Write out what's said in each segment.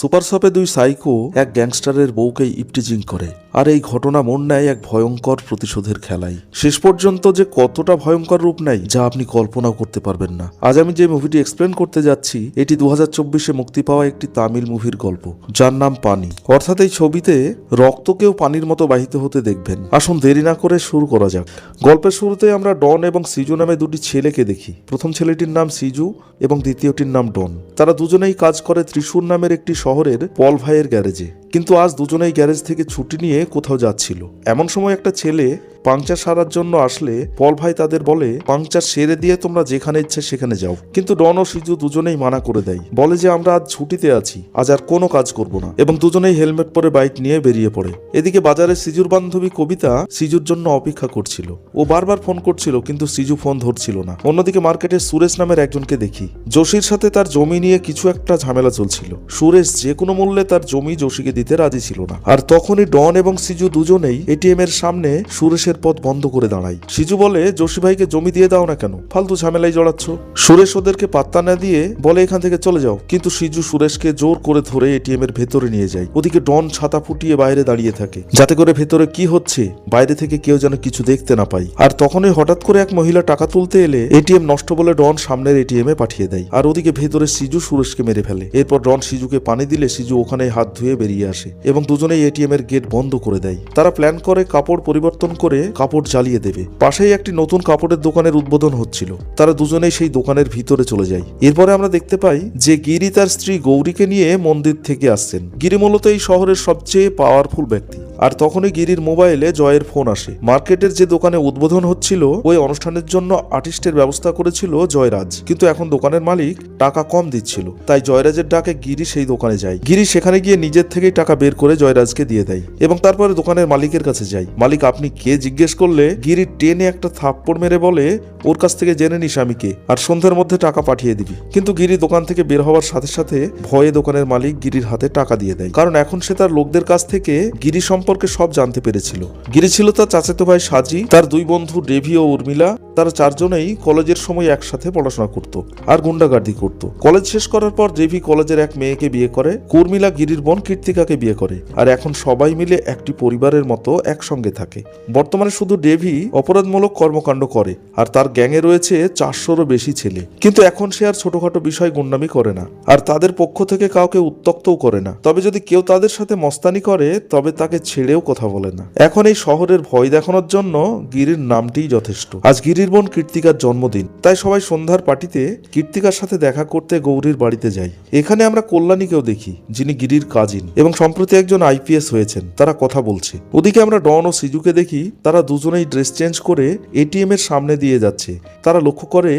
Super শপে দুই psycho এক গ্যাংস্টারের বউকে ইপটিজিং করে, আর এই ঘটনা মন নেয় এক ভয়ঙ্কর প্রতিশোধের খেলায়। শেষ পর্যন্ত যে কতটা ভয়ঙ্কর রূপ নেয় যা আপনি কল্পনাও করতে পারবেন না। আজ আমি যে মুভিটি এক্সপ্লেন করতে যাচ্ছি এটি 2024-এ মুক্তি পাওয়া একটি তামিল মুভির গল্প, যার নাম পানি। অর্থাৎ এই ছবিতে রক্তকেও পানির মতো বাহিত হতে দেখবেন। আসুন দেরি না করে শুরু করা যাক। গল্পের শুরুতে আমরা ডন এবং সিজু নামে দুটি ছেলেকে দেখি। প্রথম ছেলেটির নাম সিজু এবং দ্বিতীয়টির নাম ডন। তারা দুজনেই কাজ করে ত্রিশূর নামের একটি শহরের পল ভাইয়ের গ্যারেজে। কিন্তু আজ দুজনেই গ্যারেজ থেকে ছুটি নিয়ে কোথাও যাচ্ছিল। এমন সময় একটা ছেলে পাংচার সারার জন্য আসলে পল ভাই তাদের বলে, পাংচার সেরে দিয়ে তোমরা যেখানে ইচ্ছে সেখানে যাও। কিন্তু ডন ও সিজু দুজনেই মানা করে দেয়, বলে যে আমরা আজ ছুটিতে আছি, আজ আর কোনো কাজ করব না, এবং দুজনেই হেলমেট পরে বাইক নিয়ে বেরিয়ে পড়ে। এদিকে বাজারে সিজুর বান্ধবী কবিতা সিজুর জন্য অপেক্ষা করছিল। ও বারবার ফোন করছিল কিন্তু সিজু ফোন ধরছিল না। অন্যদিকে মার্কেটে সুরেশ নামের একজনকে দেখি। যোশীর সাথে তার জমি নিয়ে কিছু একটা ঝামেলা চলছিল। সুরেশ যে কোনো মূল্যে তার জমি যোশীকে দিতে রাজি ছিল না। আর তখনই ডন এবং সিজু দুজনেই এটিএম এর সামনে সুরেশের পথ বন্ধ করে দাঁড়ায়। সিজু বলে, যোশী ভাইকে জমি দিয়ে দাও না কেন, ফালতু ঝামেলায় জড়াচ্ছ। সুরেশ ওদেরকে পাত্তা না দিয়ে বলে এখান থেকে চলে যাও। কিন্তু সিজু সুরেশকে জোর করে ধরে এটিএম এর ভেতরে নিয়ে যায়। ওদিকে ডন ছাতা ফুটিয়ে বাইরে দাঁড়িয়ে থাকে, যাতে করে ভেতরে কি হচ্ছে বাইরে থেকে কেউ যেন কিছু দেখতে না পায়। আর তখনই হঠাৎ করে এক মহিলা টাকা তুলতে এলে এটিএম নষ্ট বলে ডন সামনের এটিএম এ পাঠিয়ে দেয়। আর ওদিকে ভেতরে সিজু সুরেশকে মেরে ফেলে। এরপর ডন সিজুকে পানি দিলে সিজু ওখানে হাত ধুয়ে বেরিয়ে আসে এবং দুজনেই এটিএম এর গেট বন্ধ করে দেয়। তারা প্ল্যান করে কাপড় পরিবর্তন করে কাপড় জ্বালিয়ে দেবে। পাশেই একটি নতুন কাপড়ের দোকানের উদ্বোধন হচ্ছিল। তারা দুজনেই সেই দোকানের ভিতরে চলে যায়। এরপরে আমরা দেখতে পাই যে গিরি তার স্ত্রী গৌরীকে নিয়ে মন্দির থেকে আসছেন। গিরি মূলত এই শহরের সবচেয়ে পাওয়ারফুল ব্যক্তি। আর তখনই গিরির মোবাইলে জয়ের ফোন আসে। মার্কেটের যে দোকানে উদ্বোধন হচ্ছিল ওই অনুষ্ঠানের জন্য আর্টিস্টের ব্যবস্থা করেছিল জয়রাজ, কিন্তু এখন দোকানের মালিক টাকা কম দিচ্ছিল। তাই জয়রাজের ডাকে গিরি সেই দোকানে যায়। গিরি সেখানে গিয়ে নিজের থেকেই টাকা বের করে জয়রাজকে দিয়ে দেয় এবং তারপরে দোকানের মালিকের কাছে যায়। মালিক আপনি কে জিজ্ঞেস করলে গিরি টেনে একটা থাপ্পড় মেরে বলে, ওর কাছ থেকে জেনে নিস আমি কে, আর সন্ধ্যার মধ্যে টাকা পাঠিয়ে দিবি। কিন্তু গিরি দোকান থেকে বের হওয়ার সাথে সাথে ভয়ে দোকানের মালিক গিরির হাতে টাকা দিয়ে দেয়, কারণ এখন সে তার লোকদের কাছ থেকে গিরি সম্পর্কে সব জানতে পেরেছিল। গিরি ছিল তার চাচাতো ভাই সাজি, তার দুই বন্ধু ডেভি ও উর্মিলা। তারা চারজনেই কলেজের সময় একসাথে পড়াশোনা করত আর গুন্ডাগার্দি করত। কলেজ শেষ করার পর ডেভি কলেজের এক মেয়েকে বিয়ে করে, উর্মিলা গিরির বোন কীর্তিকাকে বিয়ে করে, আর এখন সবাই মিলে একটি পরিবারের মতো একসঙ্গে থাকে। বর্তমানে শুধু ডেভি অপরাধমূলক কর্মকাণ্ড করে আর তার গ্যাংয়ে রয়েছে 400-রও বেশি ছেলে। কিন্তু এখন সে আর ছোটখাটো বিষয় গুন্ডামি করে না, আর তাদের পক্ষ থেকে কাউকে উত্ত্যক্তও করে না। তবে যদি কেউ তাদের সাথে মস্তানি করে তবে তাকে ছেড়েও কথা বলে না। এখন এই শহরের ভয় দেখানোর জন্য গিরির নামটিই যথেষ্ট। আজ গিরির বোন কীর্তিকার জন্মদিন, তাই সবাই সন্ধ্যার পার্টিতে কীর্তিকার সাথে দেখা করতে গৌরীর বাড়িতে যায়। এখানে আমরা কল্যাণীকেও দেখি, যিনি গিরির কাজিন এবং সম্প্রতি একজন আইপিএস হয়েছেন। তারা কথা বলছে। ওদিকে আমরা ডন ও সিজুকে দেখি, তারা দুজনেই ড্রেস চেঞ্জ করে এটিএম এর সামনে দিয়ে যাচ্ছে। তারা লক্ষ্য করে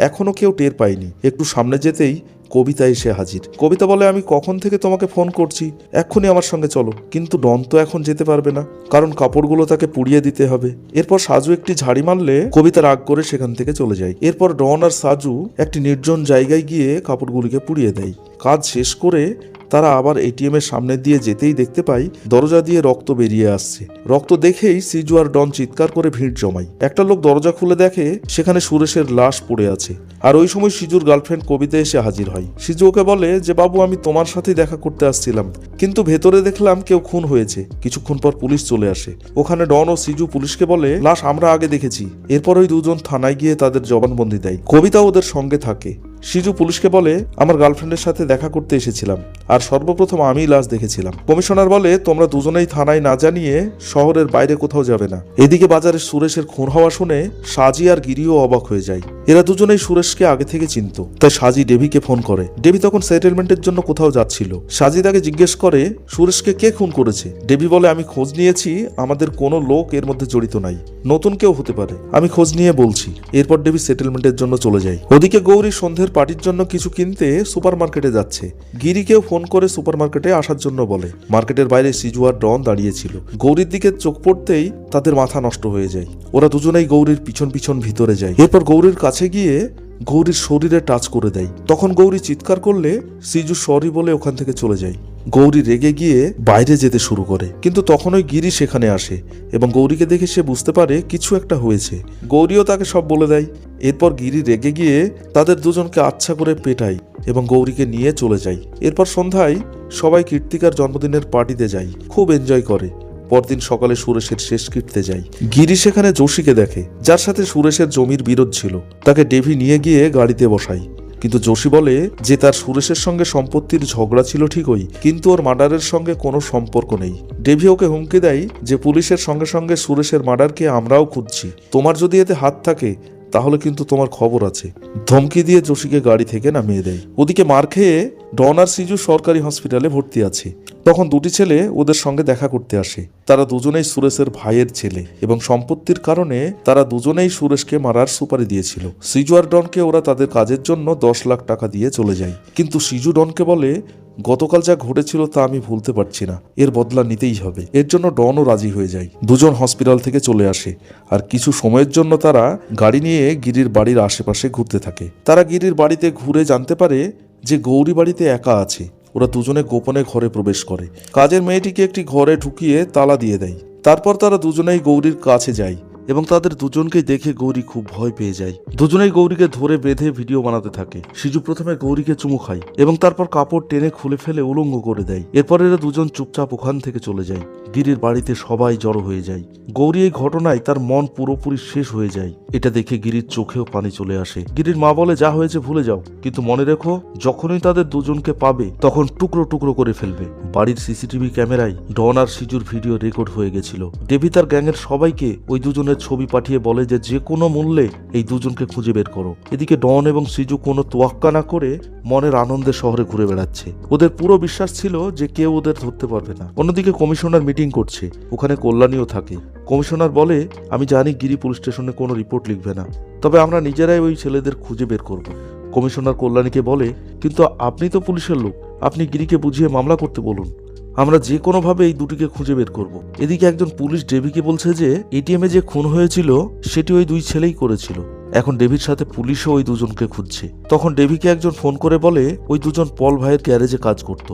এখনো কেউ টের পায়নি। একটু সামনে যেতেই কবিতা এসে হাজির। কবিতা বলে, আমি কখন থেকে তোমাকে ফোন করছি, এক্ষুনি আমার সঙ্গে চলো। কিন্তু ডন তো এখন যেতে পারবে না, কারণ কাপড়গুলো তাকে পুড়িয়ে দিতে হবে। এরপর সাজু একটি ঝাড়ি মারলে কবিতা রাগ করে সেখান থেকে চলে যায়। এরপর ডন আর সাজু একটি নির্জন জায়গায় গিয়ে কাপড়গুলিকে পুড়িয়ে দেয়। কাজ শেষ করে তারা আবার এটিএম এর সামনে দিয়ে যেতেই দেখতে পাই দরজা দিয়ে রক্ত বেরিয়ে আসছে। রক্ত দেখেই সিজু আর ডন চিৎকার করে ভিড় জমায়। একটা লোক দরজা খুলে দেখে সেখানে সুরেশের লাশ পড়ে আছে। আর ওই সময় সিজুর গার্লফ্রেন্ড কবিতা এসে হাজির হয়। সিজু ওকে বলে যে, বাবু আমি তোমার সাথেই দেখা করতে আসছিলাম, কিন্তু ভেতরে দেখলাম কেউ খুন হয়েছে। কিছুক্ষণ পর পুলিশ চলে আসে। ওখানে ডন ও সিজু পুলিশকে বলে, লাশ আমরা আগে দেখেছি। এরপর ওই দুজন থানায় গিয়ে তাদের জবানবন্দি দেয়। কবিতা ওদের সঙ্গে থাকে। সিজু পুলিশকে বলে, আমার গার্লফ্রেন্ডের সাথে দেখা করতে এসেছিলাম, আর সর্বপ্রথম আমিই লাশ দেখেছিলাম। কমিশনার বলে, তোমরা দুজনেই থানায় না জানিয়ে শহরের বাইরে কোথাও যাবে না। এদিকে বাজারে সুরেশের খুন হওয়া শুনে সাজি আর গিরিও অবাক হয়ে যায়। এরা দুজনেই সুরেশকে আগে থেকে চিনত। তাই সাজি ডেভিকে ফোন করে। ডেভি তখন সেটেলমেন্টের জন্য কোথাও যাচ্ছিল। সাজি তাকে জিজ্ঞেস করে, সুরেশকে কে খুন করেছে? ডেভি বলে, আমি খোঁজ নিয়েছি, আমাদের কোনো লোক এর মধ্যে জড়িত নাই, নতুন কেউ হতে পারে, আমি খোঁজ নিয়ে বলছি। এরপর ডেভি সেটেলমেন্টের জন্য চলে যায়। ওদিকে গৌরী সন্ধ্যের পার্টির জন্য কিছু কিনতে সুপার মার্কেটে যাচ্ছে। গিরিকেও ফোন করে সুপার মার্কেটে আসার জন্য বলে। মার্কেটের বাইরে সিজু আর ডন দাঁড়িয়েছিল। গৌরীর দিকে চোখ পড়তেই তাদের মাথা নষ্ট হয়ে যায়। ওরা দুজনেই গৌরীর পিছন পিছন ভিতরে যায়। এরপর গৌরীর কাছে গিয়ে গৌরীর শরীরে টাচ করে দেয়। তখন গৌরী চিৎকার করলে সিজু সরি বলে ওখান থেকে চলে যায়। গৌরী রেগে গিয়ে বাইরে যেতে শুরু করে, কিন্তু তখনই গিরি সেখানে আসে এবং গৌরীকে দেখে সে বুঝতে পারে কিছু একটা হয়েছে। গৌরীও তাকে সব বলে দেয়। এরপর গিরি রেগে গিয়ে তাদের দুজনকে আচ্ছা করে পেটায় এবং গৌরীকে নিয়ে চলে যায়। এরপর সন্ধ্যায় সবাই কীর্তিকার জন্মদিনের পার্টিতে যায়, খুব এনজয় করে। পরদিন সকালে সুরেশের শেষকৃত্যে যায়। গিরি সেখানে যোশীকে দেখে, যার সাথে সুরেশের জমির বিরোধ ছিল। তাকে ডেভি নিয়ে গিয়ে গাড়িতে বসায়, কিন্তু যোশী বলে যে তার সুরেশের সঙ্গে সম্পত্তির ঝগড়া ছিল ঠিকই, কিন্তু ওর মার্ডারের সঙ্গে কোনো সম্পর্ক নেই। ডেভি ওকে হুমকি দেয় যে পুলিশের সঙ্গে সঙ্গে সুরেশের মার্ডারকে আমরাও খুঁজছি, তোমার যদি এতে হাত থাকে তাহলে কিন্তু তোমার খবর আছে। ধমকি দিয়ে যোশীকে গাড়ি থেকে নামিয়ে দেয়। ওদিকে মার খেয়ে ডন আর সিজু সরকারি হসপিটালে ভর্তি আছে। তখন দুটি ছেলে ওদের সঙ্গে দেখা করতে আসে। তারা দুজনেই সুরেশের ভাইয়ের ছেলে এবং সম্পত্তির কারণে তারা দুজনেই সুরেশকে মারার সুপারি দিয়েছিল। সিজু আর ডনকে ওরা তাদের কাজের জন্য 10 লাখ টাকা দিয়ে চলে যায়, কিন্তু সিজু ডনকে বলে গতকাল যা ঘটেছিল তা আমি ভুলতে পারছি না, এর বদলা নিতেই হবে। এর জন্য ডনও রাজি হয়ে যায়। দুজন হসপিটাল থেকে চলে আসে আর কিছু সময়ের জন্য তারা গাড়ি নিয়ে গিরির বাড়ির আশেপাশে ঘুরতে থাকে। তারা গিরির বাড়িতে ঘুরে জানতে পারে যে গৌরী বাড়িতে একা আছে। ওরা দুজনে গোপনে ঘরে প্রবেশ করে, কাজের মেয়েটিকে একটি ঘরে ঢুকিয়ে তালা দিয়ে দেয়। তারপর তারা দুজনেই গৌরীর কাছে যায় এবং তাদের দুজনকে দেখে গৌরী খুব ভয় পেয়ে যায়। দুজনেই গৌরীকে ধরে বেঁধে ভিডিও বানাতে থাকে। সিজু প্রথমে গৌরীকে চুমু খায় এবং তারপর কাপড় টেনে খুলে ফেলে উলঙ্গ করে দেয়। এরপর এরা দুজন চুপচাপ ওখান থেকে চলে যায়। গিরির বাড়িতে সবাই জড়ো হয়ে যায়। গৌরী এই ঘটনায় তার মন পুরোপুরি শেষ হয়ে যায়। এটা দেখে গিরির চোখেও পানি চলে আসে। গিরির মা বলে যা হয়েছে ভুলে যাও, কিন্তু মনে রেখো যখনই তাদের দুজনকে পাবে তখন টুকরো টুকরো করে ফেলবে। বাড়ির সিসিটিভি ক্যামেরায় ডন আর সিজুর ভিডিও রেকর্ড হয়ে গেছিল। ডেভি তার গ্যাংয়ের সবাইকে ওই দুজনের ছবি পাঠিয়ে বলে যে কোনো মূল্যে এই দুজনকে খুঁজে বের করো। এদিকে ডন এবং সিজু কোনো তোয়াক্কা না করে মনের আনন্দে শহরে ঘুরে বেড়াচ্ছে। ওদের পুরো বিশ্বাস ছিল যে কেউ ওদের ধরতে পারবে না। অন্যদিকে কমিশনার মিটিং করছে, ওখানে কল্যাণীও থাকে। কমিশনার বলে আমি জানি গিরি পুলিশ স্টেশনে কোনো রিপোর্ট লিখবে না, তবে আমরা নিজেরাই ওই ছেলেদের খুঁজে বের করব। কমিশনার কল্যাণীকে বলে কিন্তু আপনি তো পুলিশের লোক, আপনি গিরিকে বুঝিয়ে মামলা করতে বলুন, আমরা যে কোনোভাবে এই দুটিকে খুঁজে বের করব। এদিকে একজন পুলিশ ডেভিকে বলছে যে এটিএমে যে খুন হয়েছিল সেটি ওই দুই ছেলেই করেছিল। এখন ডেভির সাথে পুলিশও ওই দুজনকে খুঁজছে। তখন ডেভিকে একজন ফোন করে বলে ওই দুজন পল ভাইয়ের গ্যারেজে কাজ করত।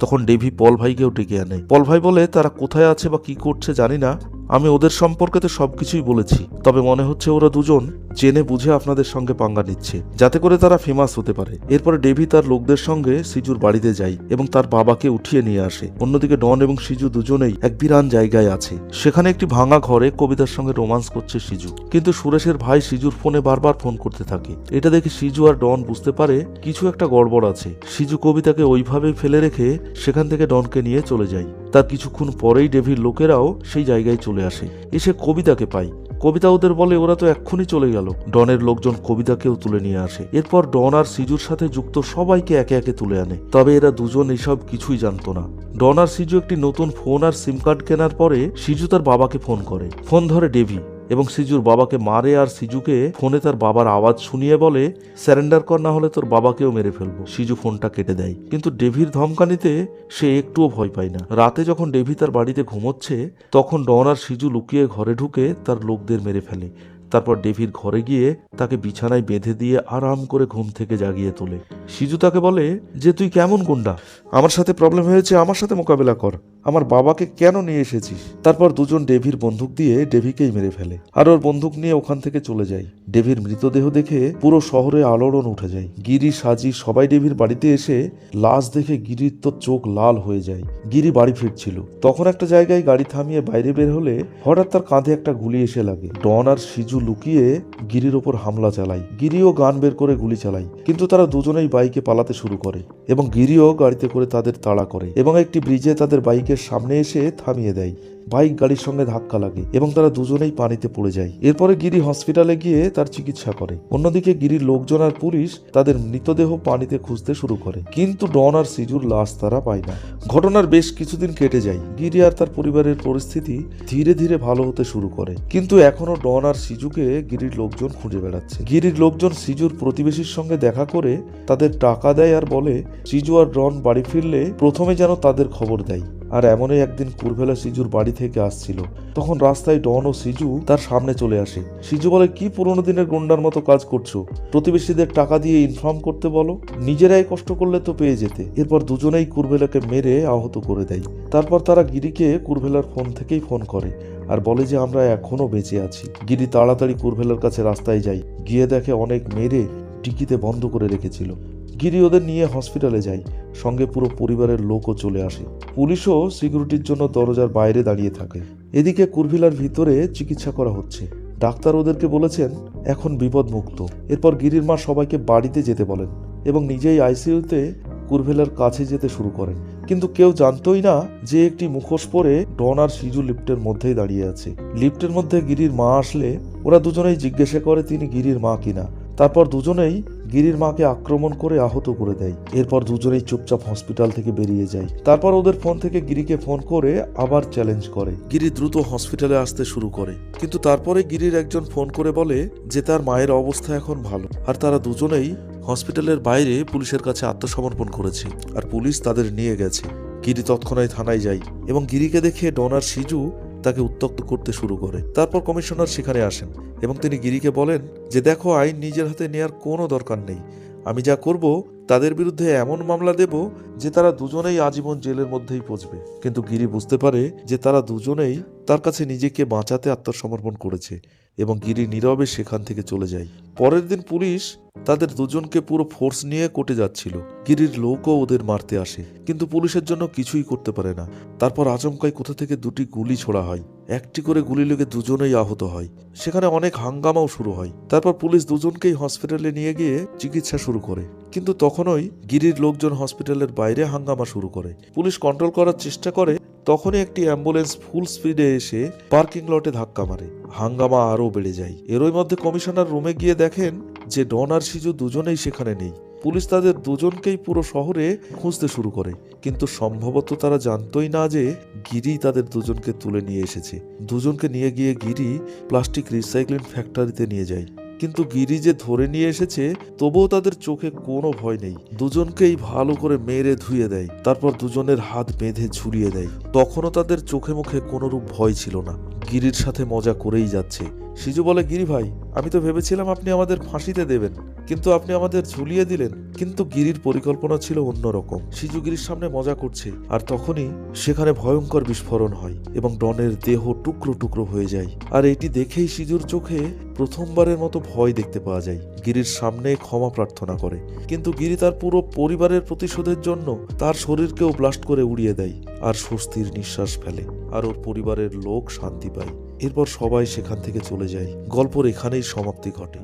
তখন ডেভি পল ভাইকেও ডেকে আনে। পল ভাই বলে তারা কোথায় আছে বা কি করছে জানি না, আমি ওদের সম্পর্কে তো সবকিছুই বলেছি, তবে মনে হচ্ছে ওরা দুজন জেনে বুঝে আপনাদের সঙ্গে পাঙ্গা নিচ্ছে যাতে করে তারা ফেমাস হতে পারে। এরপরে ডেভি তার লোকদের সঙ্গে সিজুর বাড়িতে যায় এবং তার বাবাকে উঠিয়ে নিয়ে আসে। অন্যদিকে ডন এবং সিজু দুজনেই এক বিরান জায়গায় আছে। সেখানে একটি ভাঙা ঘরে কবিতার সঙ্গে রোমান্স করছে সিজু, কিন্তু সুরেশের ভাই সিজুর ফোনে বারবার ফোন করতে থাকে। এটা দেখে সিজু আর ডন বুঝতে পারে কিছু একটা গড়বড় আছে। সিজু কবিতাকে ওইভাবেই ফেলে রেখে সেখান থেকে ডনকে নিয়ে চলে যায়। তার কিছুক্ষণ পরেই ডেভির লোকেরাও সেই জায়গায় চলে আসে, এসে কবিতাকে পায়। কবিতা ওদের বলে ওরা তো এক্ষুনি চলে গেল। ডনের লোকজন কবিতাকেও তুলে নিয়ে আসে। এরপর ডন আর সিজুর সাথে যুক্ত সবাইকে একে একে তুলে আনে, তবে এরা দুজন এইসব কিছুই জানতো না। ডন আর সিজু একটি নতুন ফোন আর সিম কার্ড কেনার পরে সিজু তার বাবাকে ফোন করে। ফোন ধরে ডেভি এবং সিজুর বাবাকে মারে আর সিজুকে ফোনে তার বাবার আওয়াজ শুনিয়ে বলে স্যারেন্ডার কর, না হলে তোর বাবাকেও মেরে ফেলবো। সিজু ফোনটা কেটে দেয়, কিন্তু ডেভির ধমকানিতে সে একটুও ভয় পায় না। রাতে যখন ডেভি তার বাড়িতে ঘুমোচ্ছে তখন ডন আর সিজু লুকিয়ে ঘরে ঢুকে তার লোকদের মেরে ফেলে। তারপর ডেভির ঘরে গিয়ে তাকে বিছানায় বেঁধে দিয়ে আরাম করে ঘুম থেকে জাগিয়ে তোলে। সিজু তাকে বলে যে তুই কেমন গুন্ডা, আমার সাথে প্রবলেম হয়েছে, আমার সাথে মোকাবেলা কর, আমার বাবাকে কেন নিয়ে এসেছিস। তারপর দুজন ডেভির বন্দুক দিয়ে ডেভিকেই মেরে ফেলে আর ওর বন্দুক নিয়ে ওখান থেকে চলে যায়। ডেভির মৃতদেহ দেখে পুরো শহরে আলোড়ন উঠে যায়। গিরি, সাজি সবাই ডেভির বাড়িতে এসে লাশ দেখে গিরির তো চোখ লাল হয়ে যায়। গিরি বাড়ি ফিরছিল, তখন একটা জায়গায় গাড়ি থামিয়ে বাইরে বের হলে হঠাৎ তার কাঁধে একটা গুলি এসে লাগে। ডন আর সিজু লুকিয়ে গিরির ওপর হামলা চালায়। গিরিও গান বের করে গুলি চালায়, কিন্তু তারা দুজনেই বাইকে পালাতে শুরু করে এবং গিরিও গাড়িতে করে তাদের তাড়া করে এবং একটি ব্রিজে তাদের বাইকের সামনে এসে থামিয়ে দেয়। বাইক গাড়ির সঙ্গে ধাক্কা লাগে এবং তারা দুজনেই পানিতে পড়ে যায়। এরপরে গিরি হসপিটালে গিয়ে তার চিকিৎসা করে। অন্যদিকে গিরির লোকজন আর পুলিশ তাদের মৃতদেহ পানিতে খুঁজতে শুরু করে, কিন্তু ডন আর সিজুর লাশ তারা পায় না। ঘটনার বেশ কিছুদিন কেটে যায়। গিরি আর তার পরিবারের পরিস্থিতি ধীরে ধীরে ভালো হতে শুরু করে, কিন্তু এখনো ডন আর সিজুকে গিরির লোকজন খুঁজে বেড়াচ্ছে। গিরির লোকজন সিজুর প্রতিবেশীর সঙ্গে দেখা করে তাদের টাকা দেয় আর বলে সিজু আর ডন বাড়ি ফিরলে প্রথমে যেন তাদের খবর দেয়। আর এমনই একদিন কুরভেলা সিজুর বাড়ি থেকে আসছিল। তখন রাস্তায় ডন ও সিজু তার সামনে চলে আসে। সিজু বলে, কি পুরোনো দিনের গুন্ডার মতো কাজ করছো? প্রতিবেশীদের টাকা দিয়ে ইনফর্ম করতে বলো, নিজেরাই কষ্ট করলে তো পেয়ে যেতে। এরপর দুজনেই কুরভেলাকে মেরে আহত করে দেয়। তারপর তারা গিরিকে কুরভেলার ফোন থেকেই ফোন করে আর বলে যে আমরা এখনো বেঁচে আছি। গিরি তাড়াতাড়ি কুরভেলার কাছে রাস্তায় যায়, গিয়ে দেখে অনেক মেরে টিকিতে বন্ধ করে রেখেছিল। গিরি ওদের নিয়ে হসপিটালে যায়, সঙ্গে পুরো পরিবারের লোকও চলে আসে। পুলিশও সিকিউরিটির জন্য দরজার বাইরে দাঁড়িয়ে থাকে। এদিকে কুরভিলার ভিতরে চিকিৎসা করা হচ্ছে। ডাক্তার ওদেরকে বলেছেন এখন বিপদ মুক্ত। এরপর গিরির মা সবাইকে বাড়িতে যেতে বলেন এবং নিজেই আইসিইউতে কুরভেলার কাছে যেতে শুরু করেন। কিন্তু কেউ জানতোই না যে একটি মুখোশ পরে ডন আর সিজু লিফটের মধ্যেই দাঁড়িয়ে আছে। লিফটের মধ্যে গিরির মা আসলে ওরা দুজনেই জিজ্ঞাসা করে তিনি গিরির মা কিনা। তারপর দুজনেই গিরির মাকে আক্রমণ করে আহত করে দেয়। এরপর দুজনেই চুপচাপ হসপিটাল থেকে বেরিয়ে যায়। তারপর ওদের ফোন থেকে গিরিকে ফোন করে আবার চ্যালেঞ্জ করে। গিরি দ্রুত হসপিটালে আসতে শুরু করে, কিন্তু তারপরে গিরির একজন ফোন করে বলে যে তার মায়ের অবস্থা এখন ভালো। আর তারা দুজনেই হসপিটালের বাইরে পুলিশের কাছে আত্মসমর্পণ করেছে আর পুলিশ তাদের নিয়ে গেছে। গিরি তৎক্ষণাৎ থানায় যায় এবং গিরিকে দেখে ডন আর সিজু তাকে উত্ত্যক্ত করতে শুরু করে। তারপর কমিশনার সেখানে আসেন এবং তিনি গিরিকে বলেন যে দেখো, আইন নিজের হাতে নেওয়ার কোনো দরকার নেই। আমি যা করব তাদের বিরুদ্ধে এমন মামলা দেব যে তারা দুজনেই আজীবন জেলের মধ্যেই পচবে। কিন্তু গিরি বুঝতে পারে যে তারা দুজনেই তার কাছে নিজেকে বাঁচাতে আত্মসমর্পণ করেছে এবং গিরি নীরবে সেখান থেকে চলে যায়। পরের দিন পুলিশ তাদের দুজনকে পুরো ফোর্স নিয়ে কোর্টে যাচ্ছিল। গিরির লোকও ওদের মারতে আসে, কিন্তু পুলিশের জন্য কিছুই করতে পারে না। তারপর আচমকাই কোথা থেকে দুটি গুলি ছোড়া হয়। একটি করে গুলি লেগে দুজনেই আহত হয়। সেখানে অনেক হাঙ্গামাও শুরু হয়। তারপর পুলিশ দুজনকেই হসপিটালে নিয়ে গিয়ে চিকিৎসা শুরু করে, কিন্তু তখনই গিরির লোকজন হসপিটালের বাইরে হাঙ্গামা শুরু করে। পুলিশ কন্ট্রোল করার চেষ্টা করে, তখনই একটি অ্যাম্বুলেন্স ফুল স্পিডে এসে পার্কিং লটে ধাক্কা মারে। হাঙ্গামা আরও বেড়ে যায়। এরই মধ্যে কমিশনার রুমে গিয়ে দেখেন যে ডন আর সিজু দুজনেই সেখানে নেই। পুলিশ তাদের দুজনকেই পুরো শহরে খুঁজতে শুরু করে, কিন্তু সম্ভবত তারা জানতোই না যে গিরি তাদের দুজনকে তুলে নিয়ে এসেছে। দুজনকে নিয়ে গিয়ে গিরি প্লাস্টিক রিসাইক্লিং ফ্যাক্টরিতে নিয়ে যায়। কিন্তু গিরি যে ধরে নিয়ে এসেছে তবুও তাদের চোখে কোনো ভয় নেই। দুজনকেই ভালো করে মেরে ধুয়ে দেয়। তারপর দুজনের হাত বেঁধে ঝুলিয়ে দেয়। তখনও তাদের চোখে মুখে কোনোরূপ ভয় ছিল না। গিরির সাথে মজা করেই যাচ্ছে। সিজু বলে, গিরি ভাই, আমি তো ভেবেছিলাম আপনি আমাদের ফাঁসিতে দেবেন, কিন্তু আপনি আমাদের ঝুলিয়ে দিলেন। কিন্তু গিরির পরিকল্পনা ছিল অন্যরকম। সিজু গিরির সামনে মজা করছে, আর তখনই সেখানে ভয়ঙ্কর বিস্ফোরণ হয় এবং ডনের দেহ টুকরো টুকরো হয়ে যায়। আর এটি দেখেই সিজুর চোখে প্রথমবারের মতো ভয় দেখতে পাওয়া যায়। গিরির সামনে ক্ষমা প্রার্থনা করে, কিন্তু গিরি তার পুরো পরিবারের প্রতিশোধের জন্য তার শরীরকেও ব্লাস্ট করে উড়িয়ে দেয় আর স্বস্তির নিঃশ্বাস ফেলে। আর ওর পরিবারের লোক শান্তি পায়। এরপর সবাই সেখান থেকে চলে যায়। গল্পের এখানেই সমাপ্তি ঘটে।